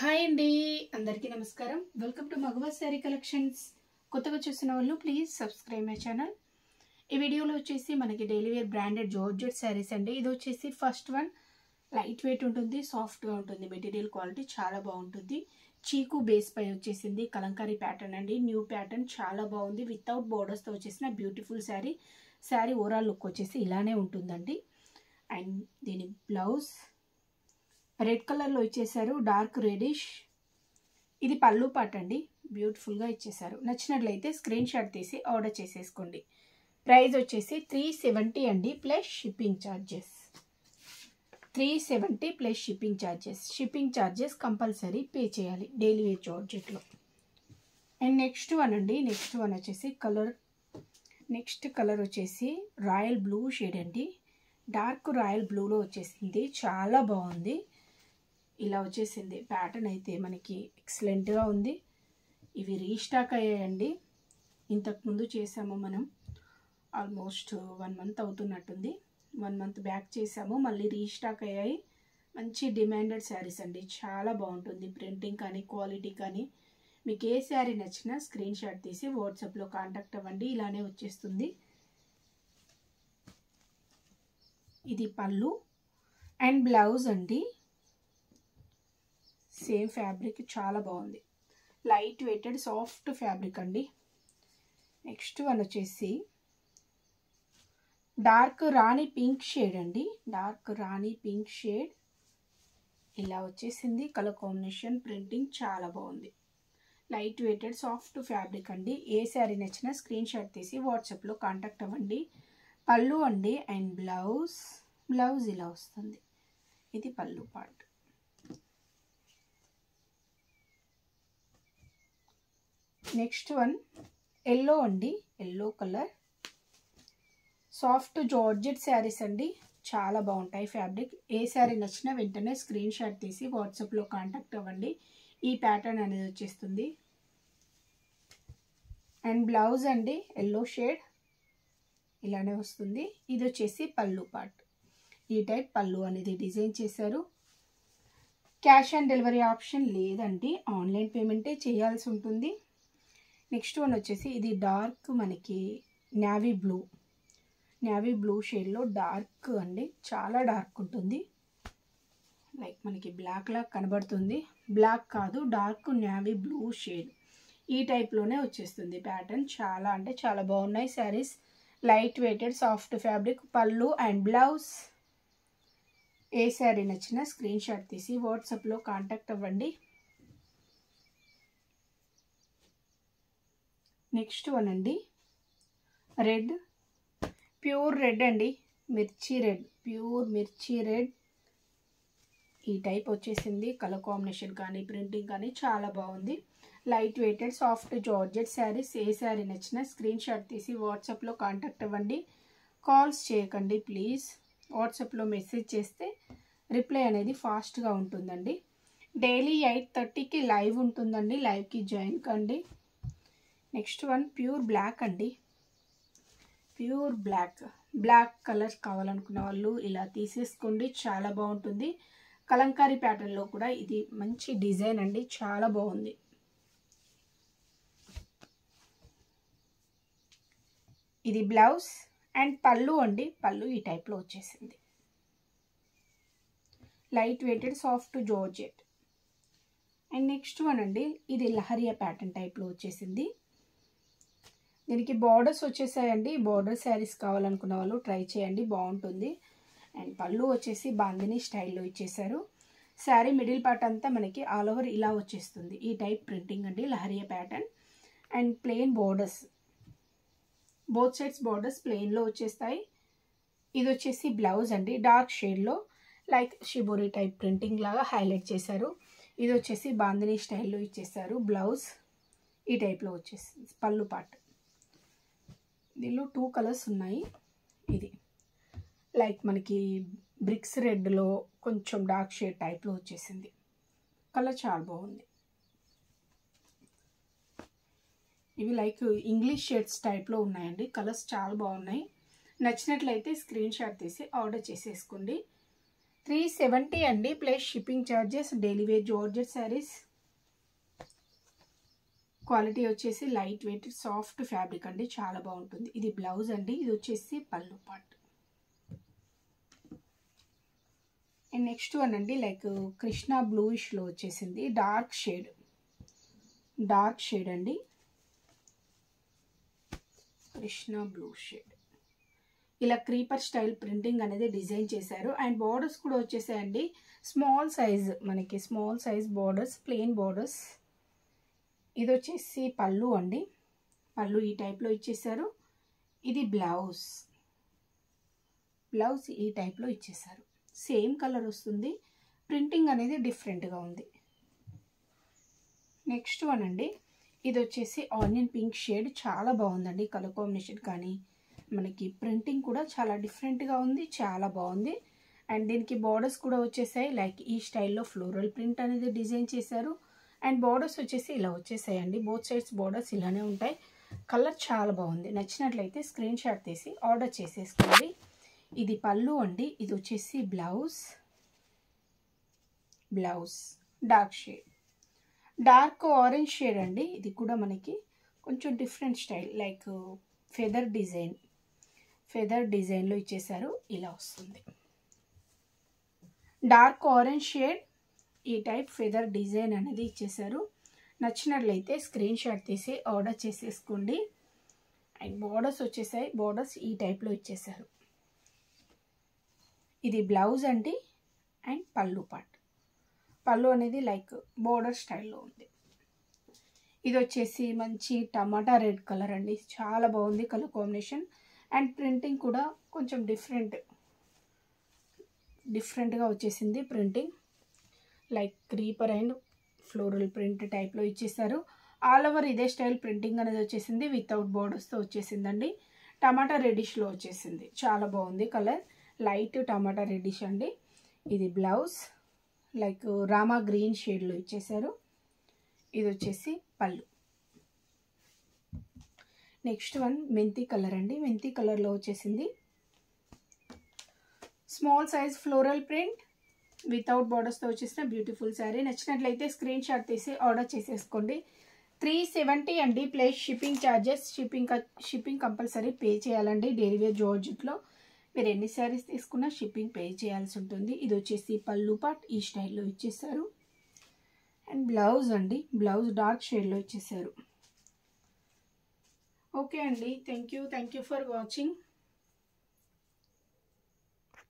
Hi అండి, అందరికీ నమస్కారం. వెల్కమ్ టు మగవా శారీ కలెక్షన్స్. కొత్తగా చూసిన వాళ్ళు ప్లీజ్ సబ్స్క్రైబ్ మై ఛానల్. ఈ వీడియోలో వచ్చేసి మనకి daily wear branded georgette saris అండి. ఇది వచ్చేసి ఫస్ట్ వన్ లైట్ వెయిట్ ఉంటుంది, సాఫ్ట్గా ఉంటుంది, మెటీరియల్ క్వాలిటీ చాలా బాగుంటుంది. చీకు బేస్ పై వచ్చేసింది కలంకారీ ప్యాటర్న్ అండి. న్యూ ప్యాటర్న్ చాలా బాగుంది. వితౌట్ బోర్డర్స్తో వచ్చేసిన beautiful sari. Sari overall look వచ్చేసి ఇలానే ఉంటుందండి. అండ్ దీని బ్లౌజ్ రెడ్ కలర్లో ఇచ్చేసారు, డార్క్ రెడిష్. ఇది పళ్ళు పాట అండి, బ్యూటిఫుల్గా ఇచ్చేసారు. నచ్చినట్లయితే స్క్రీన్ షాట్ తీసి ఆర్డర్ చేసేసుకోండి. ప్రైస్ వచ్చేసి 370 అండి, plus shipping charges. 370 plus shipping charges. Shipping charges compulsory pay చేయాలి డైలీ వేర్ జార్జెట్లో. అండ్ నెక్స్ట్ వన్ అండి, నెక్స్ట్ వన్ వచ్చేసి నెక్స్ట్ కలర్ వచ్చేసి రాయల్ బ్లూ షేడ్ అండి. డార్క్ రాయల్ బ్లూలో వచ్చేసింది, చాలా బాగుంది. ఇలా వచ్చేసింది ప్యాటర్న్ అయితే మనకి ఎక్సలెంట్గా ఉంది. ఇవి రీస్టాక్ అయ్యాయండి, ఇంతకుముందు చేసాము మనం. ఆల్మోస్ట్ 1 మంత్ అవుతున్నట్టుంది. 1 మంత్ బ్యాక్ చేసాము, మళ్ళీ రీస్టాక్ అయ్యాయి. మంచి డిమాండెడ్ శారీస్ అండి, చాలా బాగుంటుంది. ప్రింటింగ్ కానీ క్వాలిటీ కానీ. మీకు ఏ శారీ నచ్చినా స్క్రీన్ షాట్ తీసి వాట్సాప్లో కాంటాక్ట్ అవ్వండి, ఇలానే వచ్చేస్తుంది. ఇది పళ్ళు అండ్ బ్లౌజ్ అండి. సేమ్ ఫ్యాబ్రిక్ చాలా బాగుంది, లైట్ వెయిటెడ్ సాఫ్ట్ ఫ్యాబ్రిక్ అండి. నెక్స్ట్ వన్ వచ్చేసి డార్క్ రాణి పింక్ షేడ్ అండి. డార్క్ రాణి పింక్ షేడ్ ఇలా వచ్చేసింది. కలర్ కాంబినేషన్, ప్రింటింగ్ చాలా బాగుంది. లైట్ వెయిటెడ్ సాఫ్ట్ ఫ్యాబ్రిక్ అండి. ఏ శారీ నచ్చినా స్క్రీన్ షాట్ తీసి వాట్సాప్లో కాంటాక్ట్ అవ్వండి. పళ్ళు అండి అండ్ బ్లౌజ్ ఇలా వస్తుంది. ఇది పళ్ళు పార్ట్. నెక్స్ట్ వన్ ఎల్లో అండి, yellow colour soft georgette saris అండి, చాలా బాగుంటాయి ఫ్యాబ్రిక్. ఏ శారీ నచ్చినా వెంటనే స్క్రీన్ షాట్ తీసి వాట్సాప్లో కాంటాక్ట్ అవ్వండి. ఈ ప్యాటర్న్ అనేది వచ్చేస్తుంది. అండ్ బ్లౌజ్ అండి ఎల్లో షేడ్ ఇలానే వస్తుంది. ఇది వచ్చేసి పళ్ళు పార్ట్. ఈ టైప్ పళ్ళు అనేది డిజైన్ చేశారు. క్యాష్ ఆన్ డెలివరీ ఆప్షన్ లేదండి, ఆన్లైన్ పేమెంటే చేయాల్సి ఉంటుంది. నెక్స్ట్ వన్ వచ్చేసి ఇది డార్క్ మనకి నేవీ బ్లూ షేడ్లో డార్క్ అండి, చాలా డార్క్ ఉంటుంది. లైక్ మనకి బ్లాక్ లాగా కనబడుతుంది, బ్లాక్ కాదు, డార్క్ నేవీ బ్లూ షేడ్. ఈ టైప్లోనే వచ్చేస్తుంది ప్యాటర్న్. చాలా అంటే చాలా బాగున్నాయి saris. Light weighted soft fabric. Pallu and blouse. ఏ శారీ నచ్చినా స్క్రీన్ షాట్ తీసి వాట్సాప్లో కాంటాక్ట్ అవ్వండి. నెక్స్ట్ వన్ అండి రెడ్, ప్యూర్ రెడ్ అండి, mirchi red, pure mirchi red. ఈ టైప్ వచ్చేసింది. కలర్ కాంబినేషన్ కానీ ప్రింటింగ్ కానీ చాలా బాగుంది. Light weighted soft georgette saris. ఏ శారీ నచ్చినా స్క్రీన్ షాట్ తీసి వాట్సాప్లో కాంటాక్ట్ అవ్వండి. కాల్స్ చేయకండి ప్లీజ్. వాట్సాప్లో మెసేజ్ చేస్తే రిప్లై అనేది ఫాస్ట్గా ఉంటుందండి. డైలీ 8:30కి లైవ్ ఉంటుందండి, లైవ్కి జాయిన్ కండి. నెక్స్ట్ వన్ ప్యూర్ బ్లాక్ అండి, ప్యూర్ బ్లాక్ కలర్ కావాలనుకున్న వాళ్ళు ఇలా తీసేసుకోండి, చాలా బాగుంటుంది. కలంకారీ ప్యాటర్న్లో కూడా ఇది మంచి డిజైన్ అండి, చాలా బాగుంది. ఇది బ్లౌజ్ అండ్ పళ్ళు అండి. పళ్ళు ఈ టైప్లో వచ్చేసింది. Light weighted soft georgette. And next one అండి, ఇది లహరియా ప్యాటర్న్ టైప్లో వచ్చేసింది. దీనికి బార్డర్స్ వచ్చేసాయండి. బార్డర్ శారీస్ కావాలనుకున్న వాళ్ళు ట్రై చేయండి, బాగుంటుంది. అండ్ పళ్ళు వచ్చేసి బాందిని స్టైల్లో ఇచ్చేసారు. శారీ మిడిల్ పార్ట్ అంతా మనకి ఆల్ ఓవర్ ఇలా వచ్చేస్తుంది. ఈ టైప్ ప్రింటింగ్ అండి, leheriya pattern. And plain borders, both sides borders ప్లెయిన్లో వచ్చేస్తాయి. ఇది వచ్చేసి బ్లౌజ్ అండి, డార్క్ షేడ్లో లైక్ షిబోరి టైప్ ప్రింటింగ్ లాగా హైలైట్ చేశారు. ఇది వచ్చేసి బాందిని స్టైల్లో ఇచ్చేసారు. బ్లౌజ్ ఈ టైప్లో వచ్చేసింది. పళ్ళు పార్ట్. దీనిలో 2 కలర్స్ ఉన్నాయి. ఇది లైక్ మనకి బ్రిక్స్ రెడ్లో కొంచెం డార్క్ షేడ్ టైప్లో వచ్చేసింది. కలర్ చాలా బాగుంది. ఇవి లైక్ ఇంగ్లీష్ షేడ్స్ టైప్లో ఉన్నాయండి. కలర్స్ చాలా బాగున్నాయి. నచ్చినట్లయితే స్క్రీన్ షాట్ తీసి ఆర్డర్ చేసేసుకోండి. 370 అండి plus shipping charges. Daily wear georgette saris. Quality వచ్చేసి లైట్ వెయిట్ సాఫ్ట్ ఫ్యాబ్రిక్ అండి, చాలా బాగుంటుంది. ఇది బ్లౌజ్ అండి, ఇది వచ్చేసి పళ్ళు పార్ట్. అండ్ నెక్స్ట్ వన్ అండి లైక్ కృష్ణ బ్లూయిష్లో వచ్చేసింది డార్క్ షేడ్ అండి, కృష్ణ బ్లూ షేడ్. ఇలా క్రీపర్ స్టైల్ ప్రింటింగ్ అనేది డిజైన్ చేశారు. అండ్ బార్డర్స్ కూడా వచ్చేసాయండి స్మాల్ సైజ్, మనకి small size borders, plain borders. ఇది వచ్చేసి పళ్ళు అండి, పళ్ళు ఈ టైప్లో ఇచ్చేసారు. ఇది బ్లౌజ్ ఈ టైప్లో ఇచ్చేసారు. సేమ్ కలర్ వస్తుంది, ప్రింటింగ్ అనేది డిఫరెంట్గా ఉంది. నెక్స్ట్ వన్ అండి, ఇది వచ్చేసి ఆనియన్ పింక్ షేడ్, చాలా బాగుందండి కలర్ కాంబినేషన్ కానీ మనకి ప్రింటింగ్ కూడా చాలా డిఫరెంట్గా ఉంది, చాలా బాగుంది. అండ్ దీనికి బార్డర్స్ కూడా వచ్చేసాయి, లైక్ ఈ స్టైల్లో ఫ్లోరల్ ప్రింట్ అనేది డిజైన్ చేశారు. అండ్ బార్డర్స్ వచ్చేసి ఇలా వచ్చేసాయండి, బోత్ సైడ్స్ బార్డర్స్ ఇలానే ఉంటాయి. కలర్ చాలా బాగుంది. నచ్చినట్లయితే స్క్రీన్ షాట్ తీసి ఆర్డర్ చేసేసుకోండి. ఇది పళ్ళు అండి, ఇది వచ్చేసి బ్లౌజ్ డార్క్ ఆరెంజ్ షేడ్ అండి. ఇది కూడా మనకి కొంచెం డిఫరెంట్ స్టైల్, లైక్ ఫెదర్ డిజైన్లో ఇచ్చేసారు. ఇలా వస్తుంది డార్క్ ఆరెంజ్ షేడ్, ఈ టైప్ ఫెదర్ డిజైన్ అనేది ఇచ్చేసారు. నచ్చినట్లయితే స్క్రీన్ షాట్ తీసి ఆర్డర్ చేసేసుకోండి. అండ్ బార్డర్స్ వచ్చేసాయి, బార్డర్స్ ఈ టైప్లో ఇచ్చేసారు. ఇది బ్లౌజ్ అండి అండ్ పళ్ళు పార్ట్. పళ్ళు అనేది లైక్ బోర్డర్ స్టైల్లో ఉంది. ఇది వచ్చేసి మంచి టమాటా రెడ్ కలర్ అండి, చాలా బాగుంది కలర్ కాంబినేషన్. అండ్ ప్రింటింగ్ కూడా కొంచెం డిఫరెంట్గా వచ్చేసింది printing, like creeper and floral print టైప్లో ఇచ్చేసారు. ఆల్ ఓవర్ ఇదే స్టైల్ ప్రింటింగ్ అనేది వచ్చేసింది, వితౌట్ బోర్డర్స్తో వచ్చేసిందండి. టమాటా రెడ్డిష్లో వచ్చేసింది, చాలా బాగుంది కలర్, లైట్ టమాటా రెడ్డిష్ అండి. ఇది బ్లౌజ్ లైక్ రామా గ్రీన్ షేడ్లో ఇచ్చేసారు. ఇది వచ్చేసి పళ్ళు. నెక్స్ట్ వన్ మెంతి కలర్ అండి, మెంతి కలర్లో వచ్చేసింది. Small size floral print without బార్డర్స్తో వచ్చేసిన బ్యూటిఫుల్ శారీ. నచ్చినట్లయితే స్క్రీన్ షాట్ తీసి ఆర్డర్ చేసేసుకోండి. 370 అండి plus shipping charges. Shipping compulsory pay చేయాలండి. డైలీ వేర్ జార్జెట్లో మీరు ఎన్ని శారీస్ తీసుకున్నా షిప్పింగ్ పే చేయాల్సి ఉంటుంది. ఇది వచ్చేసి పళ్ళు పార్ట్ ఈ స్టైల్లో ఇచ్చేసారు. అండ్ బ్లౌజ్ అండి, బ్లౌజ్ డార్క్ షేడ్లో ఇచ్చేసారు. ఓకే అండి, థ్యాంక్ యూ ఫర్ వాచింగ్.